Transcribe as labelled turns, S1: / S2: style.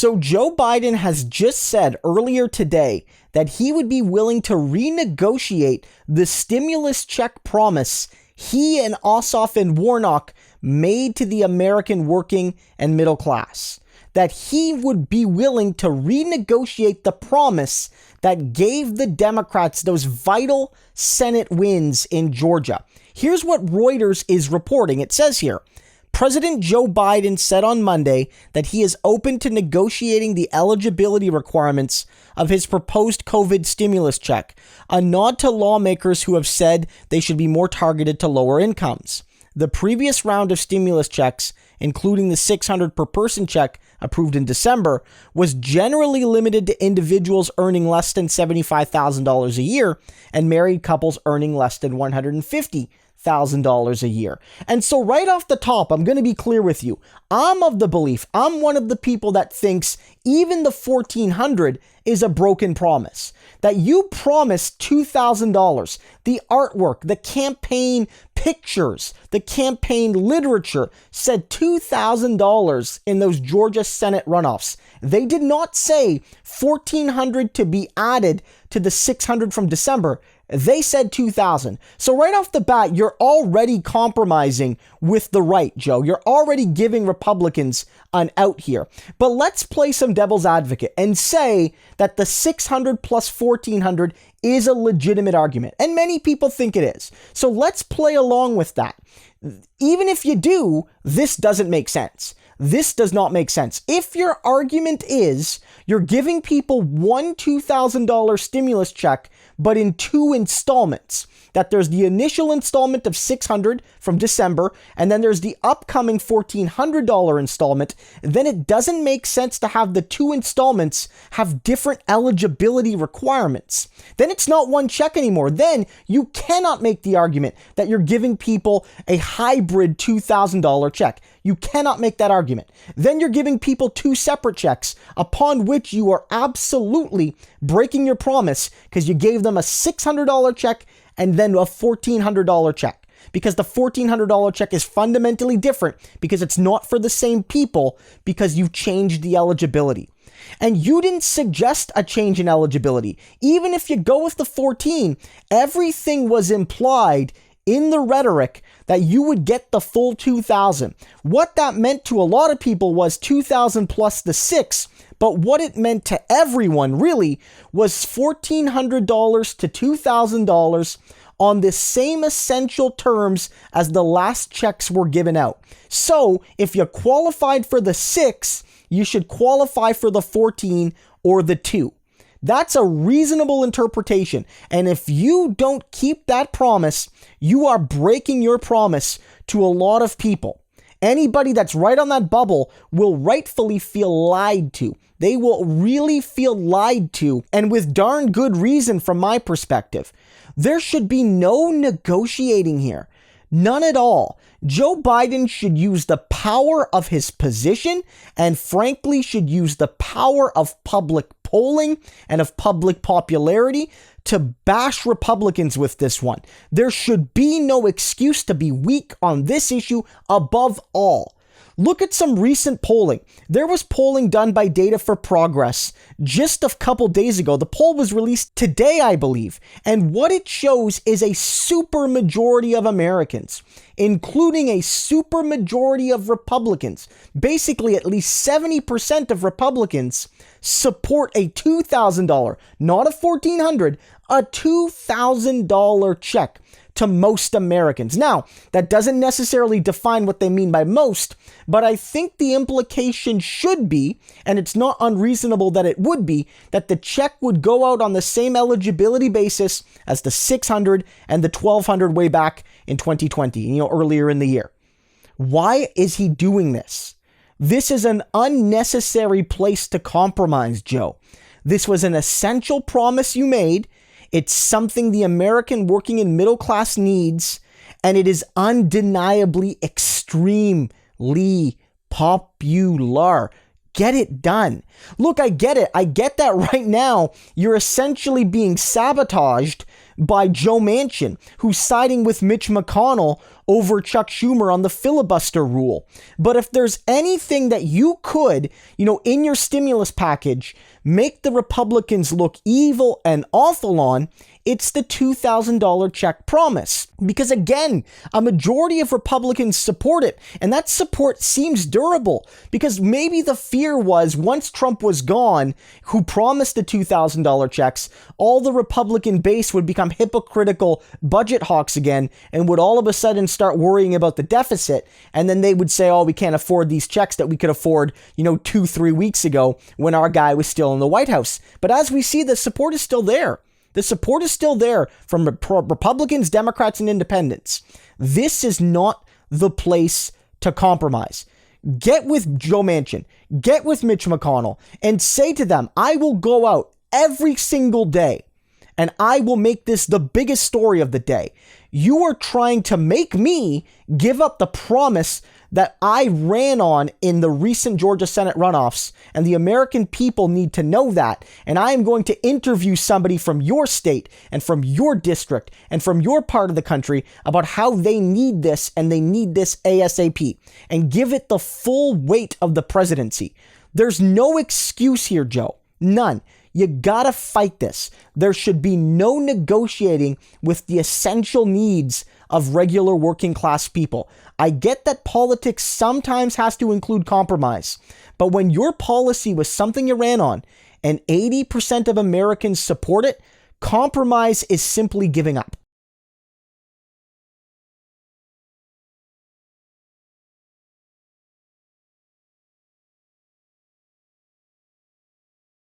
S1: So Joe Biden has just said earlier today that he would be willing to renegotiate the stimulus check promise he and Ossoff and Warnock made to the American working and middle class. That he would be willing to renegotiate the promise that gave the Democrats those vital Senate wins in Georgia. Here's what Reuters is reporting. It says here, President Joe Biden said on Monday that he is open to negotiating the eligibility requirements of his proposed COVID stimulus check, a nod to lawmakers who have said they should be more targeted to lower incomes. The previous round of stimulus checks, including the $600 per person check approved in December, was generally limited to individuals earning less than $75,000 a year and married couples earning less than $150,000 a year. And so right off the top, I'm going to be clear with you. I'm of the belief, I'm one of the people that thinks even the $1,400 is a broken promise. That you promised $2,000, the artwork, the campaign pictures, the campaign literature said $2,000 in those Georgia Senate runoffs. They did not say $1,400 to be added to the $600 from December. They said $2,000. So right off the bat, you're already compromising with the right, Joe. You're already giving Republicans an out here. But let's play some devil's advocate and say that the $600 plus $1,400 is a legitimate argument. And many people think it is. So let's play along with that. Even if you do, this doesn't make sense. This does not make sense. If your argument is you're giving people one $2,000 stimulus check, but in two installments, that there's the initial installment of $600 from December, and then there's the upcoming $1,400 installment, then it doesn't make sense to have the two installments have different eligibility requirements. Then it's not one check anymore. Then you cannot make the argument that you're giving people a hybrid $2,000 check. You cannot make that argument. Then you're giving people two separate checks, upon which you are absolutely breaking your promise because you gave them a $600 check and then a $1,400 check. Because the $1,400 check is fundamentally different because it's not for the same people because you've changed the eligibility. And you didn't suggest a change in eligibility. Even if you go with the 14, everything was implied in the rhetoric that you would get the full 2,000. What that meant to a lot of people was 2,000 plus the 6, but what it meant to everyone really was $1,400 to $2,000 on the same essential terms as the last checks were given out. So if you qualified for the 6, you should qualify for the 14 or the 2. That's a reasonable interpretation. And if you don't keep that promise, you are breaking your promise to a lot of people. Anybody that's right on that bubble will rightfully feel lied to. They will really feel lied to, and with darn good reason from my perspective. There should be no negotiating here. None at all. Joe Biden should use the power of his position and frankly should use the power of public polling and of public popularity to bash Republicans with this one. There should be no excuse to be weak on this issue above all. Look at some recent polling. There was polling done by Data for Progress just a couple days ago. The poll was released today, I believe. And what it shows is a super majority of Americans, including a super majority of Republicans, basically at least 70% of Republicans, support a $2,000, not a $1,400, a $2,000 check to most Americans. Now, that doesn't necessarily define what they mean by most, but I think the implication should be, and it's not unreasonable that it would be, that the check would go out on the same eligibility basis as the $600 and the $1,200 way back in 2020, earlier in the year. Why is he doing this? This is an unnecessary place to compromise, Joe. This was an essential promise you made. It's something the American working and middle class needs, and it is undeniably extremely popular. Get it done. Look, I get it. I get that right now you're essentially being sabotaged by Joe Manchin, who's siding with Mitch McConnell over Chuck Schumer on the filibuster rule. But if there's anything that you could, in your stimulus package, make the Republicans look evil and awful on, it's the $2,000 check promise. Because again, a majority of Republicans support it, and that support seems durable, because maybe the fear was once Trump was gone, who promised the $2,000 checks, all the Republican base would become hypocritical budget hawks again and would all of a sudden start worrying about the deficit, and then they would say, oh, we can't afford these checks that we could afford, 2-3 weeks ago when our guy was still in the White House. But as we see, the support is still there. The support is still there from Republicans, Democrats, and independents. This is not the place to compromise. Get with Joe Manchin, get with Mitch McConnell, and say to them, I will go out every single day, and I will make this the biggest story of the day. You are trying to make me give up the promise that I ran on in the recent Georgia Senate runoffs, and the American people need to know that. And I am going to interview somebody from your state and from your district and from your part of the country about how they need this, and they need this ASAP, and give it the full weight of the presidency. There's no excuse here, Joe. None. You gotta fight this. There should be no negotiating with the essential needs of regular working class people. I get that politics sometimes has to include compromise, but when your policy was something you ran on and 80% of Americans support it, compromise is simply giving up.